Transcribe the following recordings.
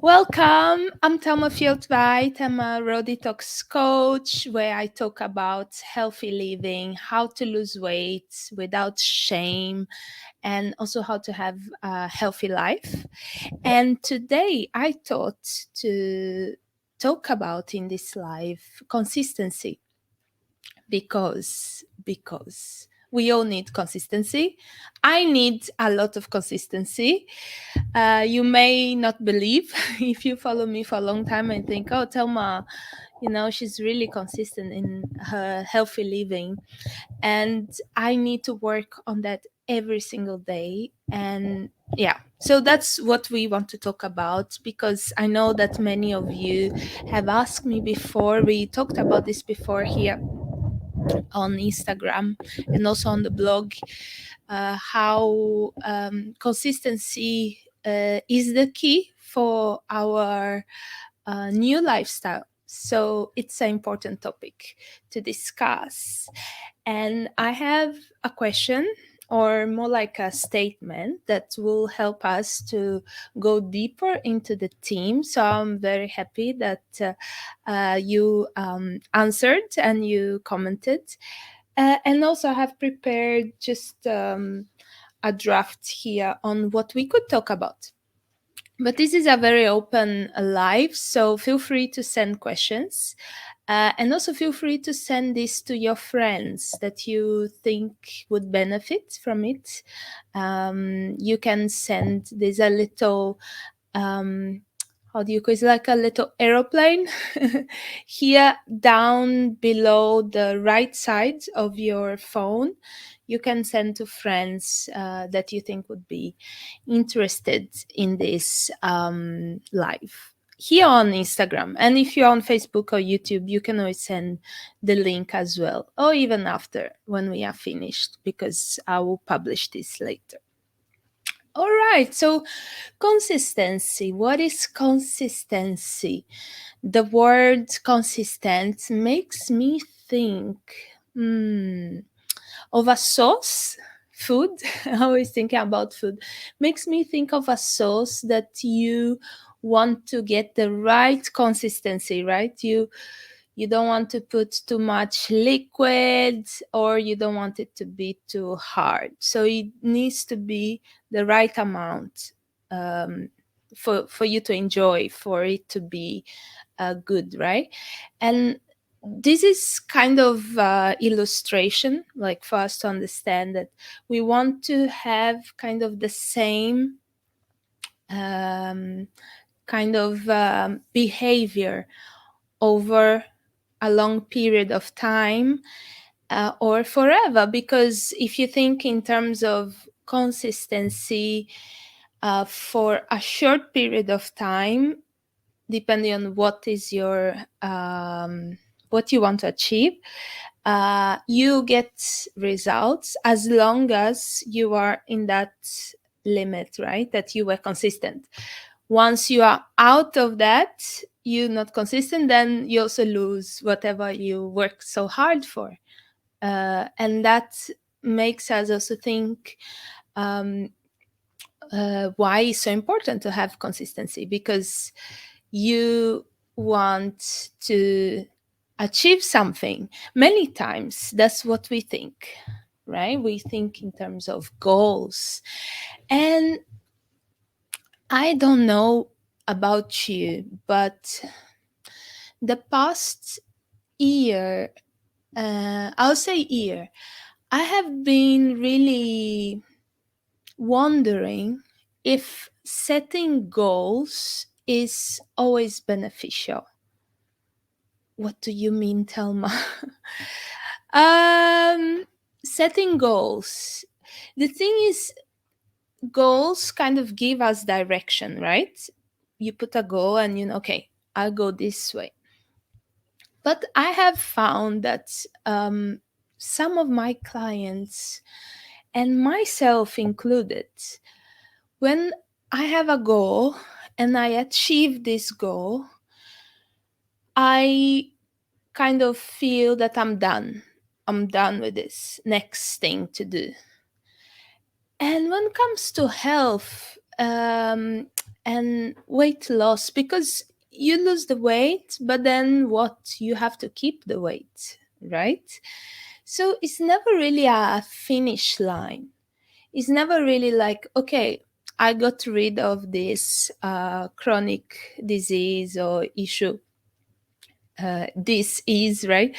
Welcome. I'm Thelma Fieldweit. I'm a road detox coach where I talk about healthy living, how to lose weight without shame, and also how to have a healthy life. And today I thought to talk about in this life consistency because we all need consistency. I need a lot of consistency. You may not believe if you follow me for a long time and think, oh, Thelma, she's really consistent in her healthy living. And I need to work on that every single day. And yeah, so that's what we want to talk about because I know that many of you have asked me before. We talked about this before here on Instagram and also on the blog, how consistency is the key for our new lifestyle. So it's an important topic to discuss. And I have a question, or more like a statement, that will help us to go deeper into the theme. So I'm very happy that you answered and you commented. And also, I have prepared just a draft here on what we could talk about. But this is a very open live, so feel free to send questions. And also feel free to send this to your friends that you think would benefit from it. You can send this a little, how do you call it? It's like a little aeroplane here down below the right side of your phone. You can send to friends that you think would be interested in this live here on Instagram. And if you're on Facebook or YouTube, you can always send the link as well, or even after when we are finished, because I will publish this later. All right, so consistency. What is consistency? The word consistent makes me think of a sauce, food. Always thinking about food makes me think of a sauce that you want to get the right consistency, right? You don't want to put too much liquid, or you don't want it to be too hard. So it needs to be the right amount, for you to enjoy, for it to be good, right? And this is kind of illustration, like for us to understand that we want to have kind of the same kind of behavior over a long period of time, or forever. Because if you think in terms of consistency, for a short period of time, depending on what is your what you want to achieve, you get results as long as you are in that limit, right? That you were consistent. Once you are out of that, you're not consistent, then you also lose whatever you work so hard for. And that makes us also think why it's so important to have consistency, because you want to achieve something many times. That's what we think, right? We think in terms of goals. And I don't know about you, but the past year, I'll say year, I have been really wondering if setting goals is always beneficial. What do you mean, Telma? Setting goals. The thing is, goals kind of give us direction, right? You put a goal and okay, I'll go this way. But I have found that some of my clients, and myself included, when I have a goal and I achieve this goal, I kind of feel that I'm done. I'm done with this next thing to do. And when it comes to health, and weight loss, because you lose the weight, but then what, you have to keep the weight, right? So it's never really a finish line. It's never really like, okay, I got rid of this chronic disease or issue. This is right,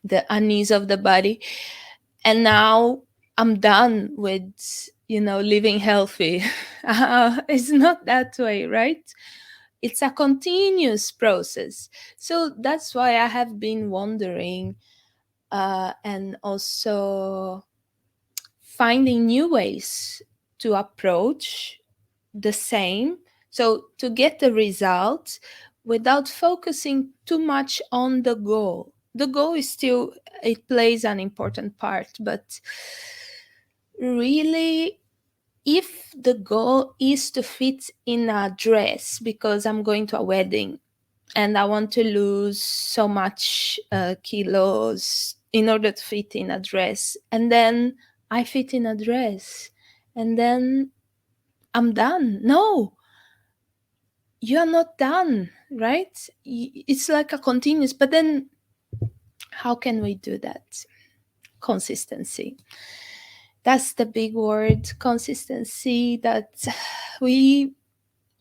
the unease of the body, and now I'm done with, living healthy. It's not that way, right? It's a continuous process. So that's why I have been wondering, and also finding new ways to approach the same, so to get the results without focusing too much on the goal. The goal is still, it plays an important part, but really, if the goal is to fit in a dress because I'm going to a wedding and I want to lose so much kilos in order to fit in a dress, and then I fit in a dress, and then I'm done. No, you're not done, right? It's like a continuous, but then how can we do that? Consistency. That's the big word, consistency, that we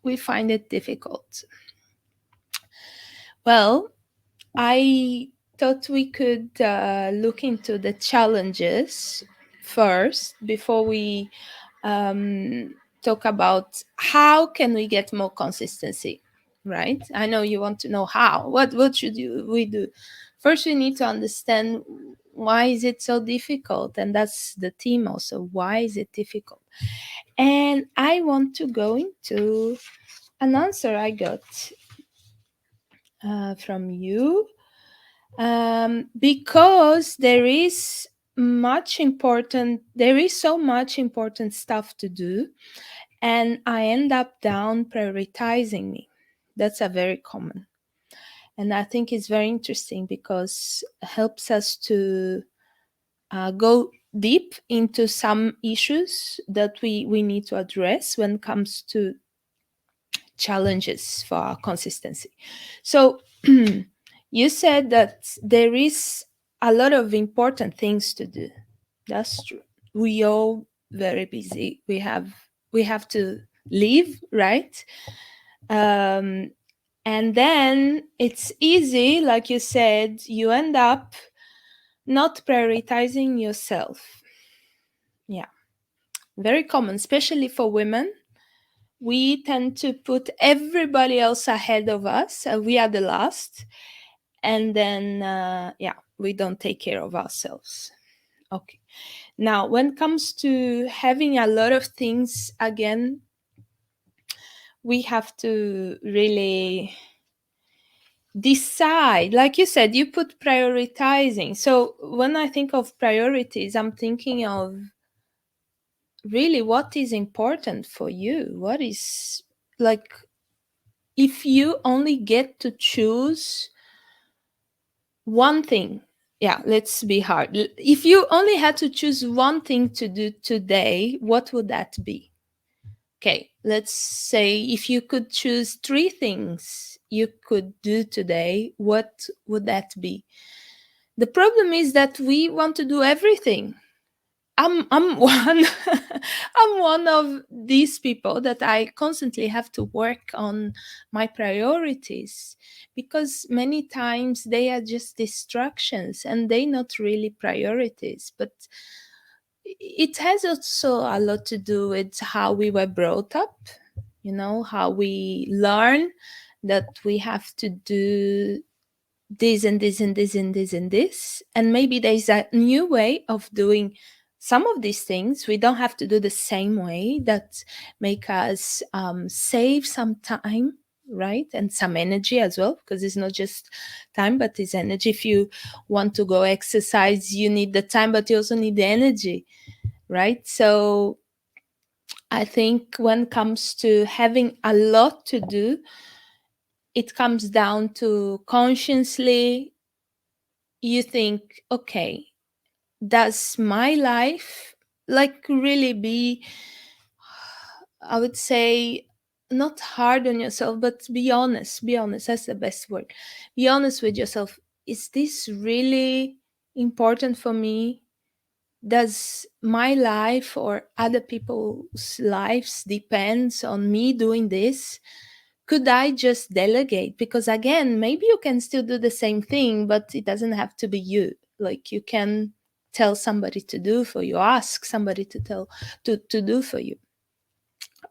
we find it difficult. Well, I thought we could look into the challenges first before we talk about how can we get more consistency, right? I know you want to know how. What should we do? First, we need to understand why is it so difficult, and that's the theme also. Why is it difficult? And I want to go into an answer I got from you, because there is so much important stuff to do, and I end up down prioritizing me. That's a very common, and I think it's very interesting because it helps us to go deep into some issues that we need to address when it comes to challenges for our consistency. So you said that there is a lot of important things to do. That's true. We all very busy. We have to live, right? Um, and then it's easy, like you said, you end up not prioritizing yourself. Yeah, very common, especially for women. We tend to put everybody else ahead of us. We are the last, and then yeah, we don't take care of ourselves. Okay. Now, when it comes to having a lot of things, again, we have to really decide. Like you said, you put prioritizing. So when I think of priorities, I'm thinking of really what is important for you. What is, like, if you only get to choose one thing, yeah, let's be hard. If you only had to choose one thing to do today, what would that be? Okay, let's say if you could choose three things you could do today, what would that be? The problem is that we want to do everything. I'm one I'm one of these people that I constantly have to work on my priorities, because many times they are just distractions and they not really priorities. But it has also a lot to do with how we were brought up, how we learn that we have to do this and this and this and this and this, and maybe there's a new way of doing some of these things. We don't have to do the same way, that make us save some time, right, and some energy as well, because it's not just time but it's energy. If you want to go exercise, you need the time but you also need the energy, right? So I think when it comes to having a lot to do, it comes down to consciously you think, okay, does my life like really be, I would say, not hard on yourself, but be honest. Be honest. That's the best word. Be honest with yourself. Is this really important for me? Does my life or other people's lives depends on me doing this? Could I just delegate? Because again, maybe you can still do the same thing, but it doesn't have to be you. Like you can tell somebody to do for you, ask somebody to do for you.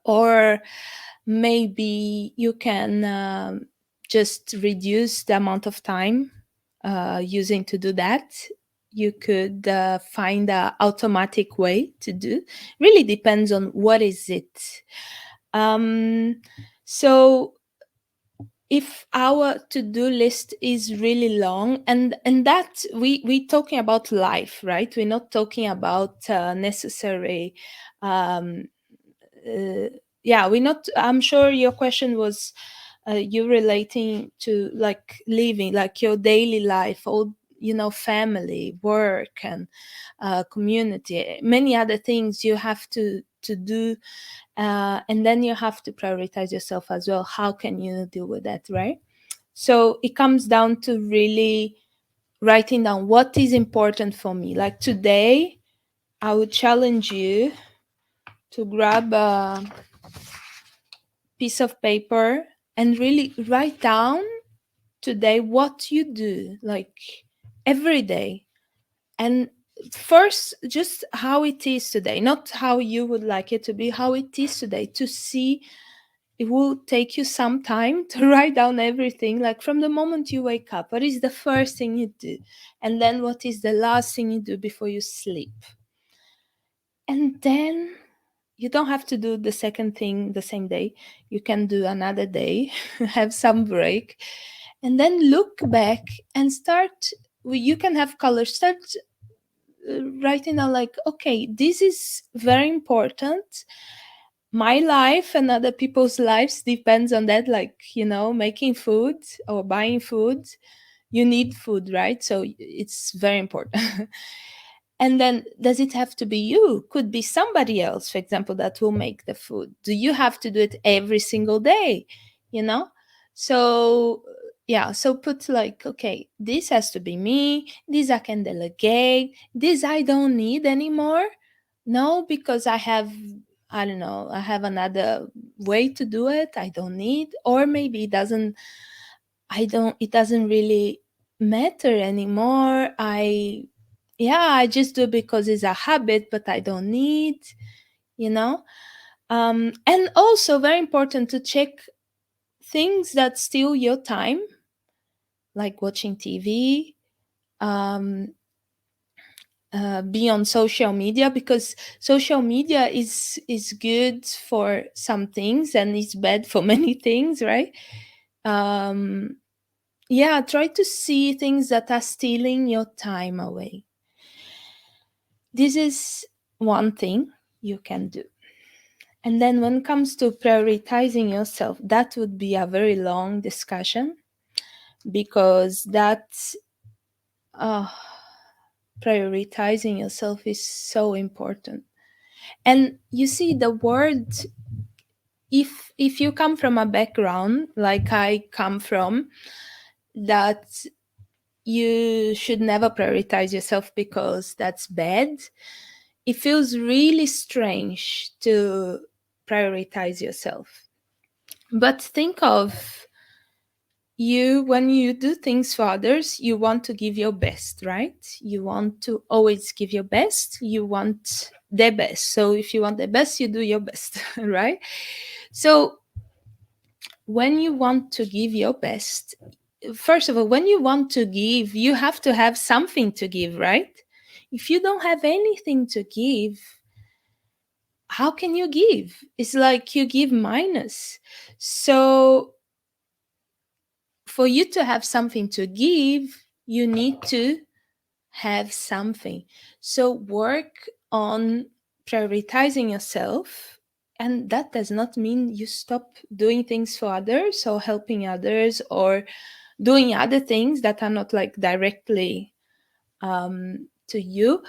Or maybe you can just reduce the amount of time using to do that. You could find a automatic way to do. Really depends on what is it. So if our to-do list is really long, and that we talking about life, right? We're not talking about necessary um, uh, yeah, we're not. I'm sure your question was you relating to like living, like your daily life, all, family, work, and community, many other things you have to do, and then you have to prioritize yourself as well. How can you deal with that, right? So it comes down to really writing down what is important for me. Like today, I would challenge you to grab a piece of paper and really write down today what you do, like every day. And first, just how it is today, not how you would like it to be, how it is today, to see. It will take you some time to write down everything, like from the moment you wake up, what is the first thing you do, and then what is the last thing you do before you sleep. And then you don't have to do the second thing the same day. You can do another day, have some break, and then look back and start. You can have colors. Start writing down, like, okay, this is very important. My life and other people's lives depends on that. Like, making food or buying food. You need food, right? So it's very important. And then, does it have to be you? Could be somebody else, for example, that will make the food. Do you have to do it every single day? You know? So, yeah, so put like, okay, this has to be me. This I can delegate. This I don't need anymore. No, because I don't know, I have another way to do it. I don't need, or maybe it doesn't really matter anymore. I just do because it's a habit, but I don't need, you know. And also very important to check things that steal your time, like watching TV, um, be on social media, because social media is good for some things and is bad for many things, right? um, yeah, try to see things that are stealing your time away. This is one thing you can do. And then when it comes to prioritizing yourself, that would be a very long discussion, because uh, prioritizing yourself is so important. And you see, the word, if you come from a background like I come from, that you should never prioritize yourself because that's bad, it feels really strange to prioritize yourself. But think of, you when you do things for others, you want to give your best, right? You want to always give your best. You want their best. So if you want the best, you do your best, right? So when you want to give your best, first of all, when you want to give, you have to have something to give, right? If you don't have anything to give, how can you give? It's like you give minus. So for you to have something to give, you need to have something. So work on prioritizing yourself. And that does not mean you stop doing things for others or helping others or doing other things that are not like directly to you,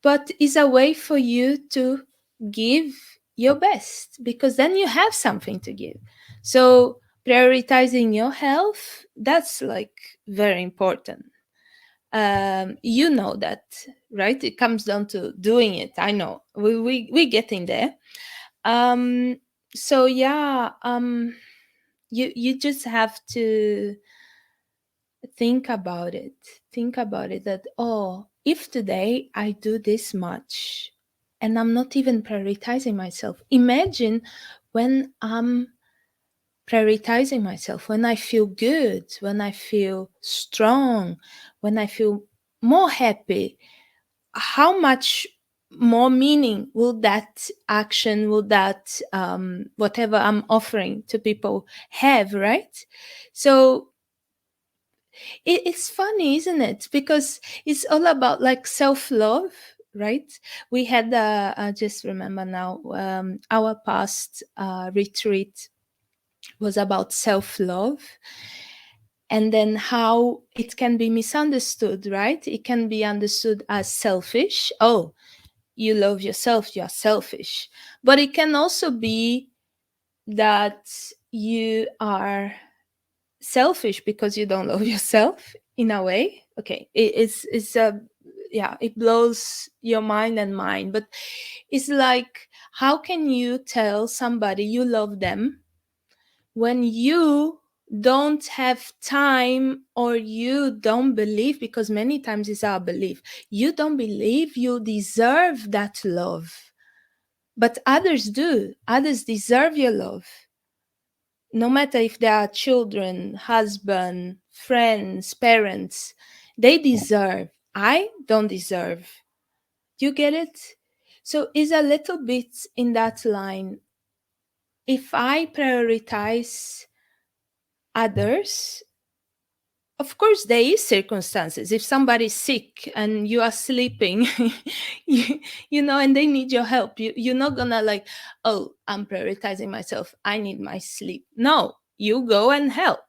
but is a way for you to give your best, because then you have something to give. So prioritizing your health, that's like very important. You know that, right? It comes down to doing it. I know we getting there. um so yeah, you just have to think about it, that, oh, if today I do this much and I'm not even prioritizing myself, imagine when I'm prioritizing myself, when I feel good, when I feel strong, when I feel more happy, how much more meaning will that action, will that whatever I'm offering to people have, right? So it's funny, isn't it? Because it's all about like self-love, right? We had I just remember now, our past retreat was about self-love, and then how it can be misunderstood, right? It can be understood as selfish. Oh, you love yourself, you're selfish. But it can also be that you are selfish because you don't love yourself, in a way. Okay, it's a, yeah, it blows your mind and mine, but it's like, how can you tell somebody you love them when you don't have time, or you don't believe, because many times it's our belief, you don't believe you deserve that love, but others do. Others deserve your love, no matter if they are children, husband, friends, parents. They deserve. I don't deserve. You get it? So it's a little bit in that line. If I prioritize others, of course there is circumstances. If somebody's sick and you are sleeping, you, you know, and they need your help, you're not gonna like, oh, I'm prioritizing myself, I need my sleep. No, you go and help.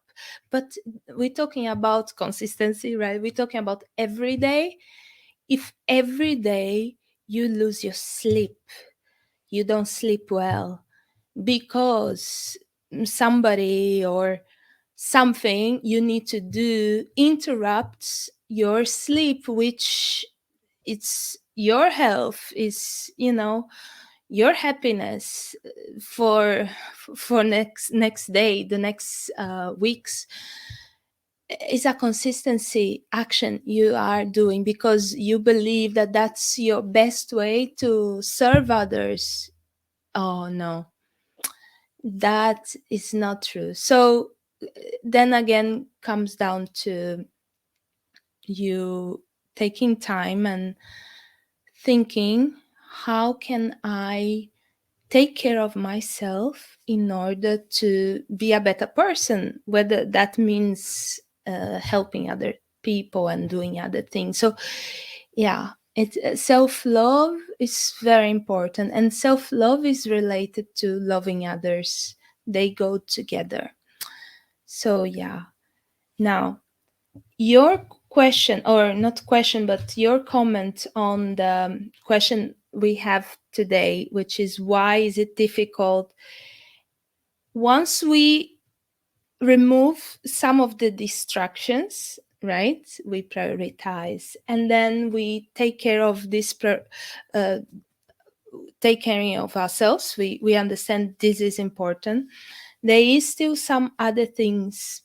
But we're talking about consistency, right? We're talking about every day. If every day you lose your sleep, you don't sleep well because somebody or something you need to do interrupts your sleep, which it's your health, is, you know, your happiness for next day, the next weeks, is a consistency action you are doing because you believe that that's your best way to serve others. Oh no, that is not true. So then again comes down to you taking time and thinking, how can I take care of myself in order to be a better person, whether that means helping other people and doing other things. So yeah, it self-love is very important, and self-love is related to loving others. They go together. So yeah. Now, your question, or not question, but your comment on the question we have today, which is, why is it difficult? Once we remove some of the distractions, right, we prioritize, and then we take care of this take care of ourselves, we understand this is important. There is still some other things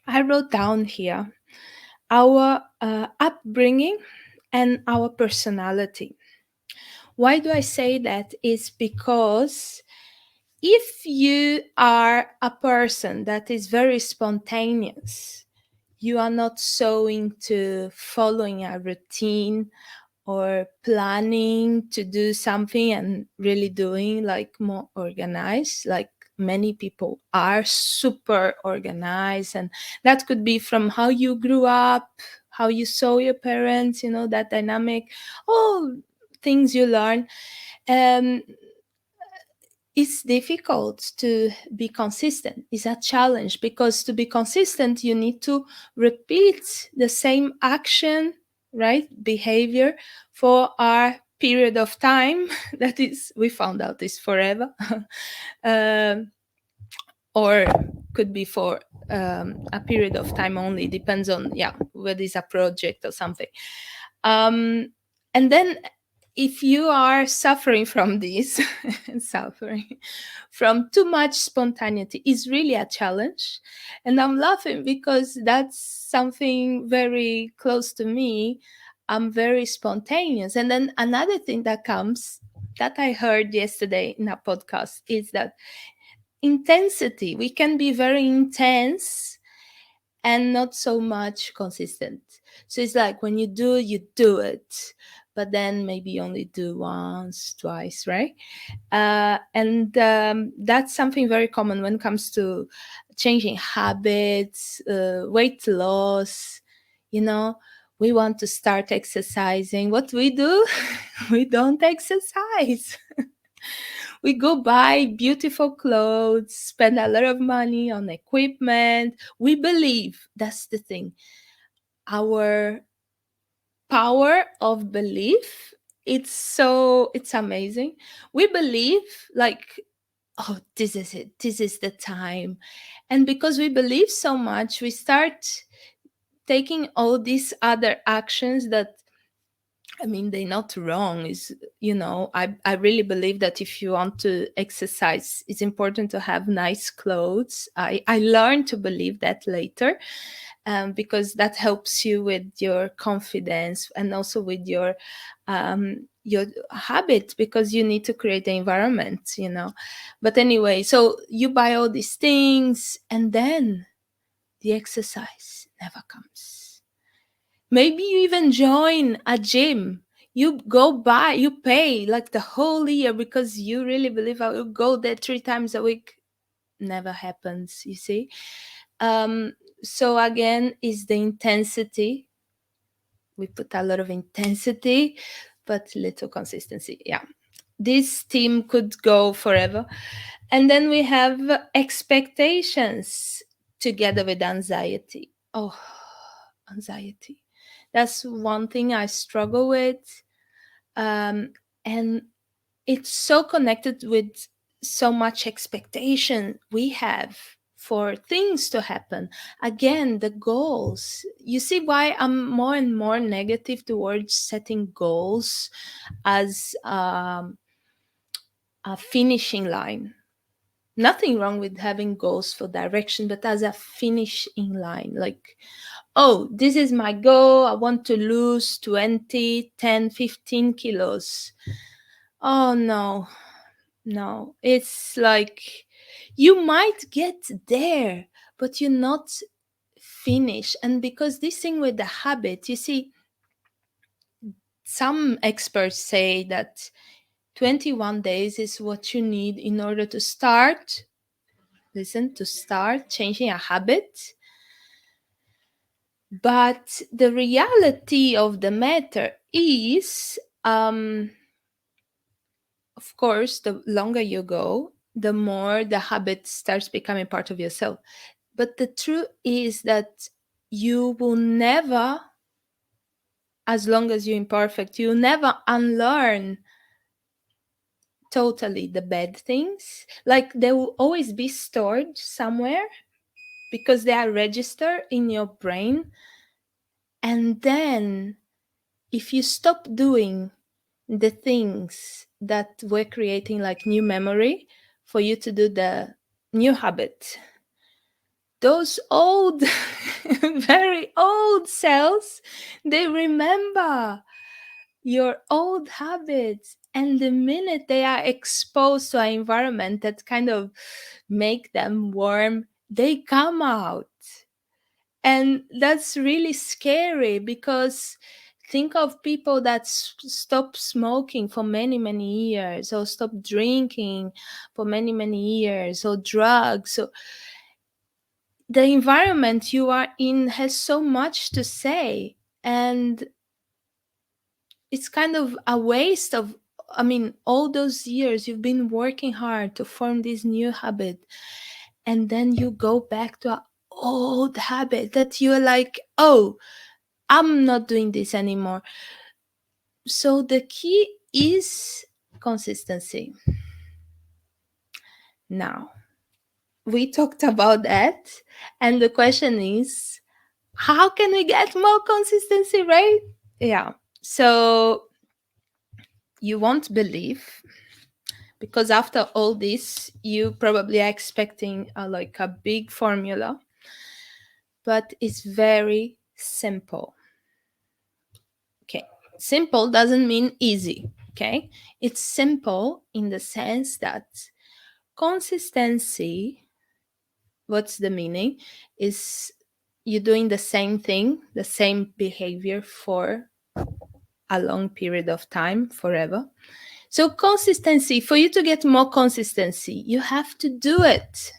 I wrote down here: our upbringing and our personality. Why do I say that? Is because if you are a person that is very spontaneous, you are not so into following a routine or planning to do something and really doing, like more organized, like many people are super organized, and that could be from how you grew up, how you saw your parents, you know, that dynamic, all things you learn. um it's difficult to be consistent. It's a challenge, because to be consistent you need to repeat the same action, right, behavior, for our period of time that is, we found out, is forever. um, or could be for a period of time only, depends on, yeah, whether it's a project or something. um, and then if you are suffering from this, suffering from too much spontaneity, is really a challenge. And I'm laughing because that's something very close to me. I'm very spontaneous. And then another thing that comes, that I heard yesterday in a podcast, is that intensity, we can be very intense and not so much consistent. So it's like when you do it, but then maybe you only do once, twice, right? And that's something very common when it comes to changing habits, weight loss. You know, we want to start exercising. What we do, we don't exercise. We go buy beautiful clothes, spend a lot of money on equipment. We believe, that's the thing. Our power of belief, it's amazing. We believe, like, oh, this is it, this is the time. And because we believe so much, we start taking all these other actions that, I mean, they're not wrong. Is, I really believe that if you want to exercise, it's important to have nice clothes. I learned to believe that later, because that helps you with your confidence and also with your habit, because you need to create the environment, But anyway, so you buy all these things, and then the exercise never comes. Maybe you even join a gym. You pay like the whole year because you really believe I will go there 3 times a week. Never happens, you see. Um, so again, is the intensity. We put a lot of intensity, but little consistency. Yeah. This theme could go forever. And then we have expectations together with anxiety. Oh, anxiety. That's one thing I struggle with. And it's so connected with so much expectation we have for things to happen. Again, the goals. You see why I'm more and more negative towards setting goals as a finishing line. Nothing wrong with having goals for direction, but as a finishing line, like, oh, this is my goal. I want to lose 20, 10, 15 kilos. Oh, no, no. It's like you might get there, but you're not finished. And because this thing with the habit, you see, some experts say that 21 days is what you need in order to start, listen, to start changing a habit. But the reality of the matter is, of course, the longer you go, the more the habit starts becoming part of yourself. But the truth is that you will never, as long as you're imperfect, you never unlearn totally the bad things. Like, they will always be stored somewhere because they are registered in your brain. And then if you stop doing the things that were creating like new memory for you to do the new habit, those old very old cells, they remember your old habits, and the minute they are exposed to an environment that kind of make them warm, they come out. And that's really scary, because think of people that stop smoking for many, many years, or stop drinking for many, many years, or drugs. So the environment you are in has so much to say. And it's kind of a waste of, I mean, all those years you've been working hard to form this new habit, and then you go back to an old habit that you're like, oh, I'm not doing this anymore. So the key is consistency? Now, we talked about that, and the question is, how can we get more consistency, right? Yeah. So you won't believe, because after all this, you probably are expecting like a big formula, but it's very simple. Okay. Simple doesn't mean easy. Okay. It's simple in the sense that consistency, what's the meaning? Is you doing the same thing, the same behavior for a long period of time, forever. So, consistency, for you to get more consistency, you have to do it.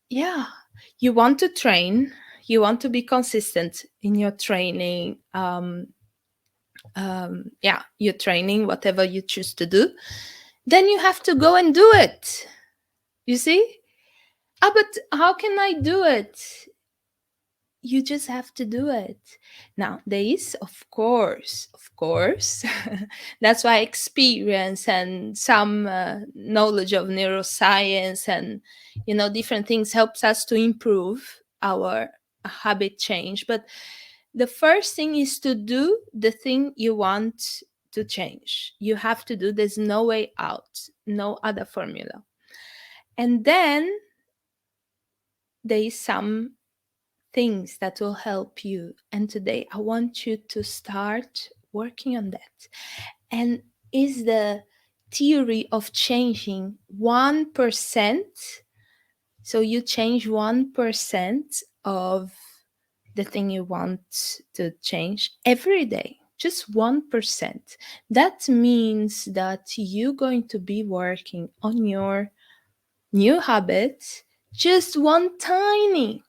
Yeah. You want to train, you want to be consistent in your training. Yeah, your training, whatever you choose to do, then you have to go and do it. You see? Ah, but how can I do it? You just have to do it. Now, there is, of course, that's why experience and some knowledge of neuroscience and, different things helps us to improve our habit change. But the first thing is to do the thing you want to change. You have to do, there's no way out, no other formula. And then there is some things that will help you. And today I want you to start working on that. And is the theory of changing 1%. So you change 1% of the thing you want to change every day. Just 1%. That means that you're going to be working on your new habit, just one tiny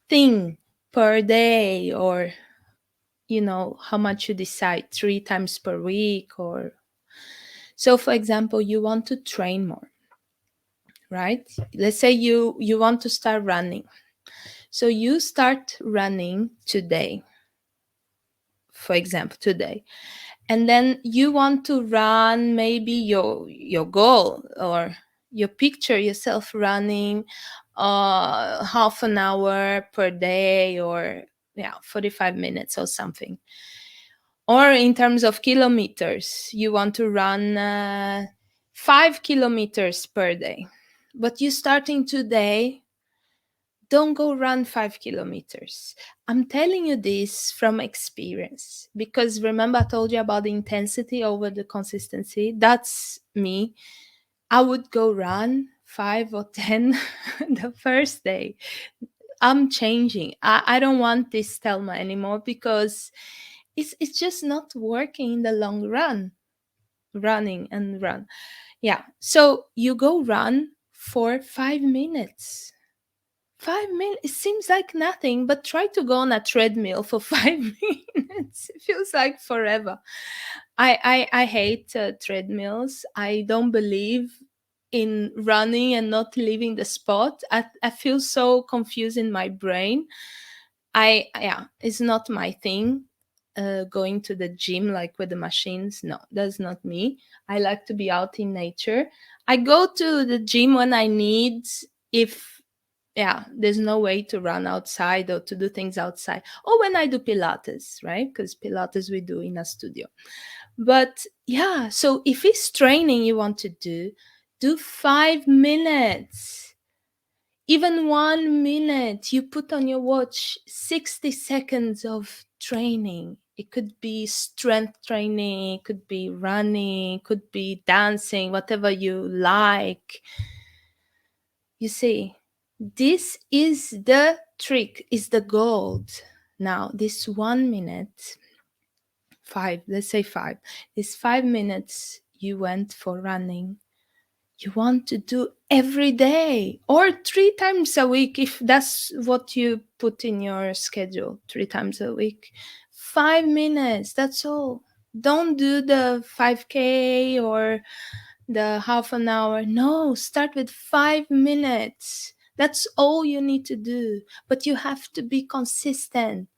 thing per day, or how much you decide, 3 times per week. Or so, for example, you want to train more, right? Let's say you want to start running. So you start running today, for example, today, and then you want to run, maybe your goal, or you picture yourself running half an hour per day, or 45 minutes or something. Or in terms of kilometers, you want to run 5 kilometers per day. But you starting today, don't go run 5 kilometers. I'm telling you this from experience, because remember I told you about the intensity over the consistency. That's me. I would go run 5 or 10 the first day. I'm changing. I don't want this Thelma anymore, because it's just not working in the long run. Running and run. Yeah. So you go run for 5 minutes. 5 minutes, it seems like nothing, but try to go on a treadmill for 5 minutes. It feels like forever. I hate treadmills. I don't believe in running and not leaving the spot. I feel so confused in my brain. Yeah, it's not my thing. Going to the gym, like with the machines, no, that's not me. I like to be out in nature. I go to the gym when I need, if there's no way to run outside or to do things outside, or when I do Pilates, right? Because Pilates we do in a studio. But yeah, so if it's training you want to do 5 minutes, even 1 minute. You put on your watch 60 seconds of training. It could be strength training, it could be running, it could be dancing, whatever you like. You see, this is the trick, is the gold. Now, this 1 minute, let's say five, this 5 minutes you went for running, you want to do every day or 3 times a week, if that's what you put in your schedule, 3 times a week. 5 minutes, that's all. Don't do the 5K or the half an hour. No, start with 5 minutes. That's all you need to do. But you have to be consistent.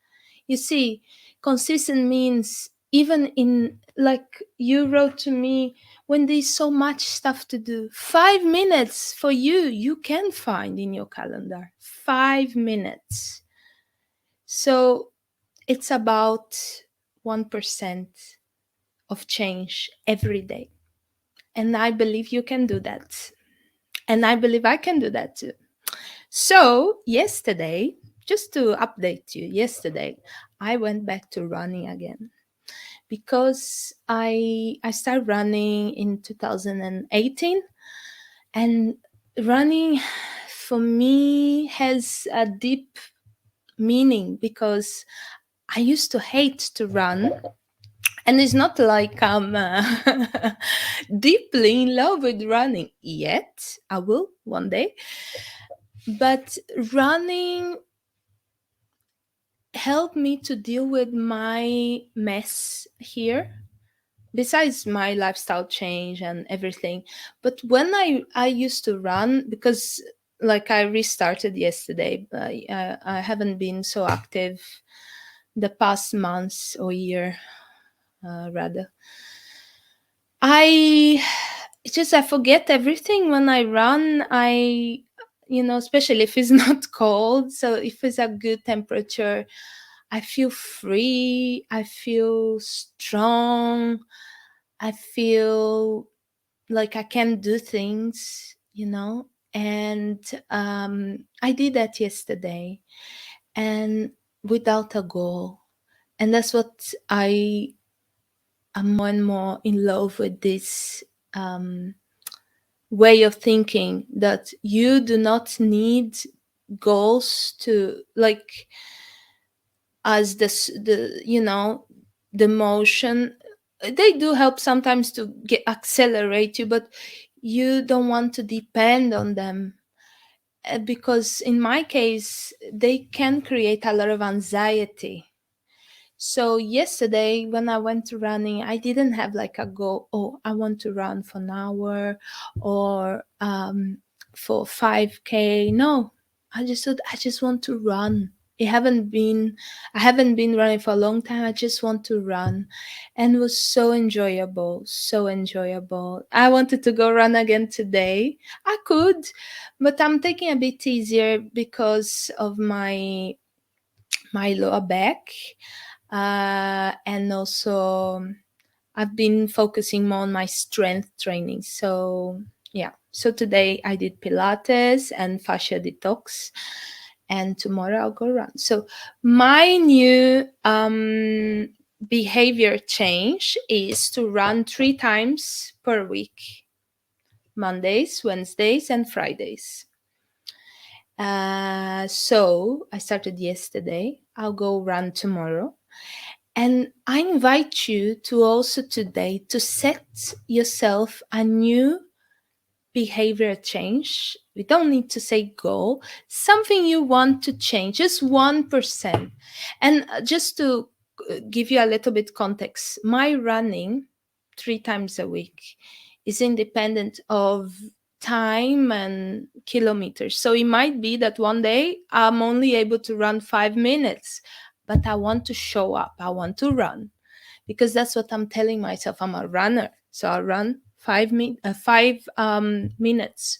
You see, consistent means even in, like you wrote to me, when there's so much stuff to do, 5 minutes for you can find in your calendar. 5 minutes. So it's about 1% of change every day. And I believe you can do that. And I believe I can do that too. So, yesterday, just to update you, yesterday, I went back to running again because I started running in 2018, and running for me has a deep meaning because I used to hate to run. And it's not like I'm deeply in love with running yet. I will one day. But running helped me to deal with my mess here, besides my lifestyle change and everything. But when I used to run, because like I restarted yesterday, I haven't been so active the past months or year, rather. I it's just I forget everything when I run. Especially if it's not cold. So if it's a good temperature, I feel free. I feel strong. I feel like I can do things. And I did that yesterday, and without a goal. And that's what I'm more and more in love with this um, way of thinking, that you do not need goals to, like, as the motion. They do help sometimes to get accelerate you, but you don't want to depend on them, because in my case they can create a lot of anxiety. So yesterday when I went to running, I didn't have like a goal. Oh, I want to run for an hour, or for 5K. No, I just thought I just want to run. I haven't been running for a long time. I just want to run, and it was so enjoyable, so enjoyable. I wanted to go run again today. I could, but I'm taking a bit easier because of my lower back, and also I've been focusing more on my strength training. So yeah, so today I did Pilates and fascia detox, and tomorrow I'll go run. So my new behavior change is to run 3 times per week: Mondays, Wednesdays, and Fridays. So I started yesterday. I'll go run tomorrow. And I invite you to also today to set yourself a new behavior change. We don't need to say goal, something you want to change, just 1%. And just to give you a little bit context, my running 3 times a week is independent of time and kilometers. So it might be that one day I'm only able to run 5 minutes, but I want to show up. I want to run, because that's what I'm telling myself. I'm a runner, so I'll run 5 minutes.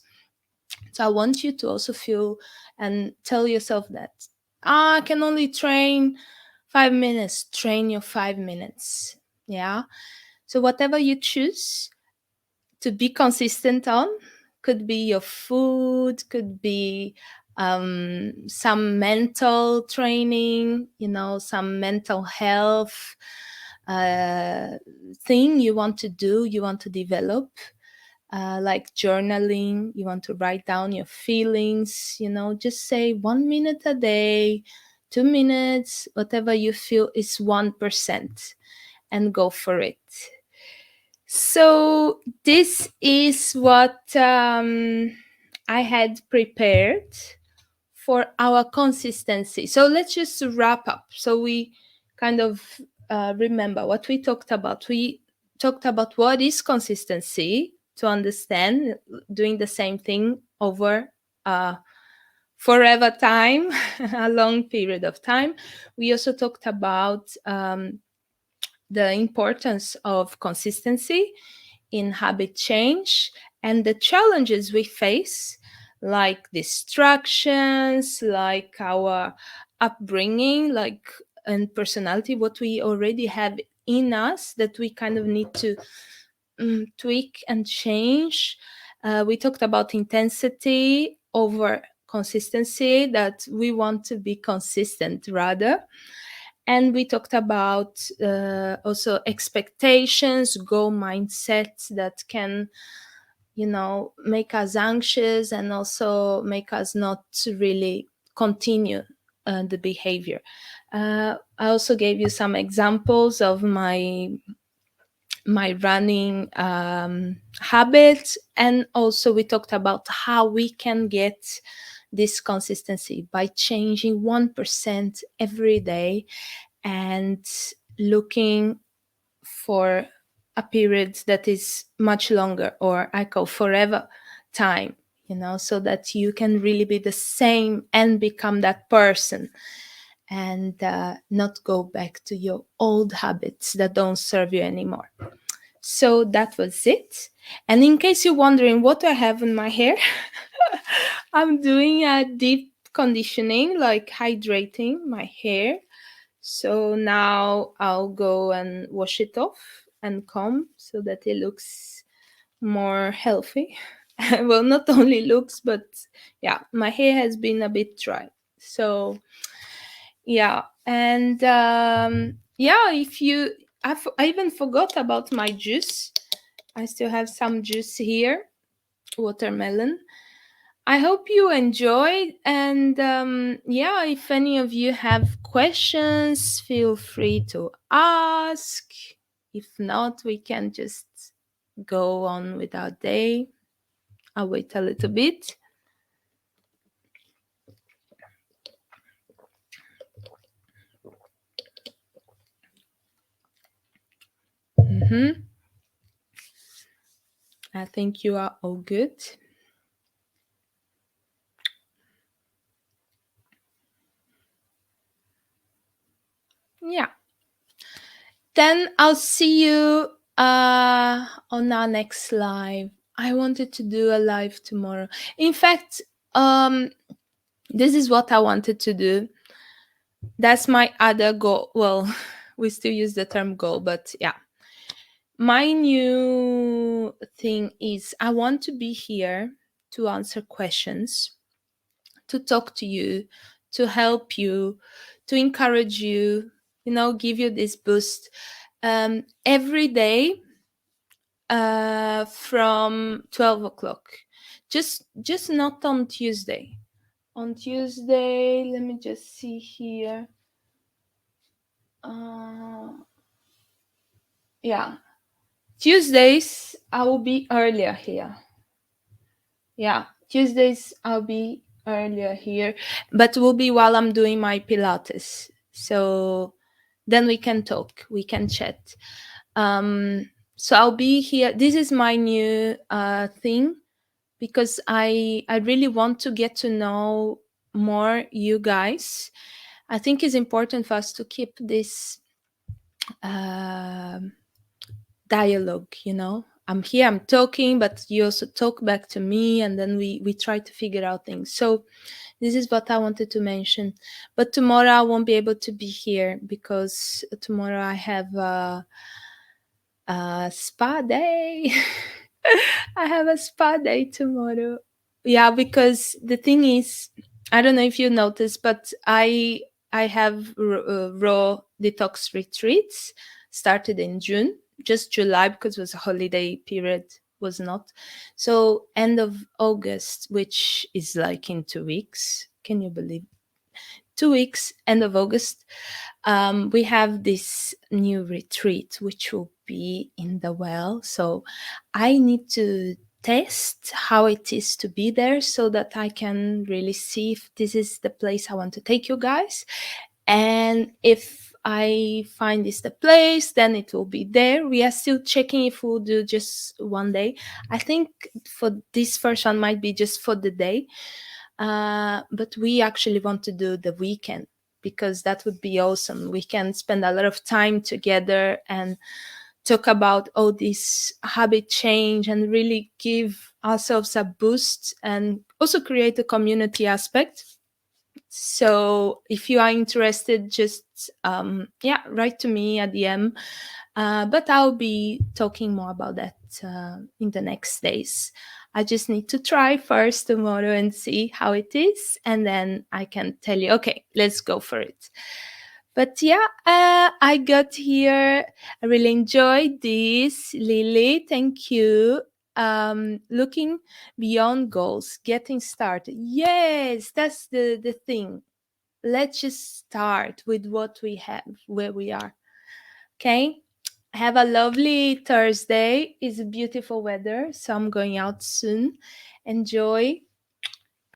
So I want you to also feel and tell yourself that I can only train 5 minutes. Train your 5 minutes. Yeah. So whatever you choose to be consistent on, could be your food, could be some mental training, some mental health thing you want to do, you want to develop, like journaling. You want to write down your feelings, just say 1 minute a day, 2 minutes, whatever you feel is 1%, and go for it. So this is what I had prepared for our consistency. So let's just wrap up. So we kind of remember what we talked about. We talked about what is consistency, to understand, doing the same thing over forever time, a long period of time. We also talked about the importance of consistency in habit change and the challenges we face, like distractions, like our upbringing, like and personality, what we already have in us that we kind of need to tweak and change. We talked about intensity over consistency, that we want to be consistent rather. And we talked about also expectations, goal mindsets that can, make us anxious and also make us not to really continue the behavior. I also gave you some examples of my running habits, and also we talked about how we can get this consistency by changing 1% every day and looking for a period that is much longer, or I call forever time, so that you can really be the same and become that person, and not go back to your old habits that don't serve you anymore. So that was it. And in case you're wondering what I have in my hair, I'm doing a deep conditioning, like hydrating my hair. So now I'll go and wash it off and comb so that it looks more healthy. Well, not only looks, but yeah, my hair has been a bit dry. So yeah, and yeah, if you, I even forgot about my juice. I still have some juice here, watermelon. I hope you enjoyed. And yeah, if any of you have questions, feel free to ask. If not, we can just go on with our day. I'll wait a little bit. Mhm. I think you are all good. Yeah. Then I'll see you on our next live. I wanted to do a live tomorrow. In fact, this is what I wanted to do. That's my other goal. Well, we still use the term goal, but yeah. My new thing is I want to be here to answer questions, to talk to you, to help you, to encourage you, give you this boost every day from 12 o'clock. Just not on Tuesday. On Tuesday, let me just see here. Yeah, Tuesdays I will be earlier here. Yeah, Tuesdays I'll be earlier here, but will be while I'm doing my Pilates. So then we can talk, we can chat. So I'll be here. This is my new thing, because I really want to get to know more you guys. I think it's important for us to keep this dialogue. I'm here, I'm talking, but you also talk back to me, and then we try to figure out things. So this is what I wanted to mention. But tomorrow I won't be able to be here, because tomorrow I have a spa day. I have a spa day tomorrow. Yeah, because the thing is, I don't know if you noticed, but I have raw detox retreats started in June, just July because it was a holiday period, was not. So end of August, which is like in 2 weeks. Can you believe? 2 weeks, end of August, we have this new retreat, which will be in the well. So I need to test how it is to be there, so that I can really see if this is the place I want to take you guys. And if I find this the place, then it will be there. We are still checking if we'll do just one day. I think for this first one might be just for the day. But we actually want to do the weekend. because that would be awesome. We can spend a lot of time together and talk about all this habit change and really give ourselves a boost and also create a community aspect. So if you are interested, just write to me at DM. But I'll be talking more about that in the next days. I just need to try first tomorrow and see how it is, and then I can tell you, okay, let's go for it. But yeah, I got here. I really enjoyed this, Lily. Thank you. Looking beyond goals, getting started. Yes, that's the thing. Let's just start with what we have, where we are. Okay. Have a lovely Thursday. It's beautiful weather, so I'm going out soon. Enjoy.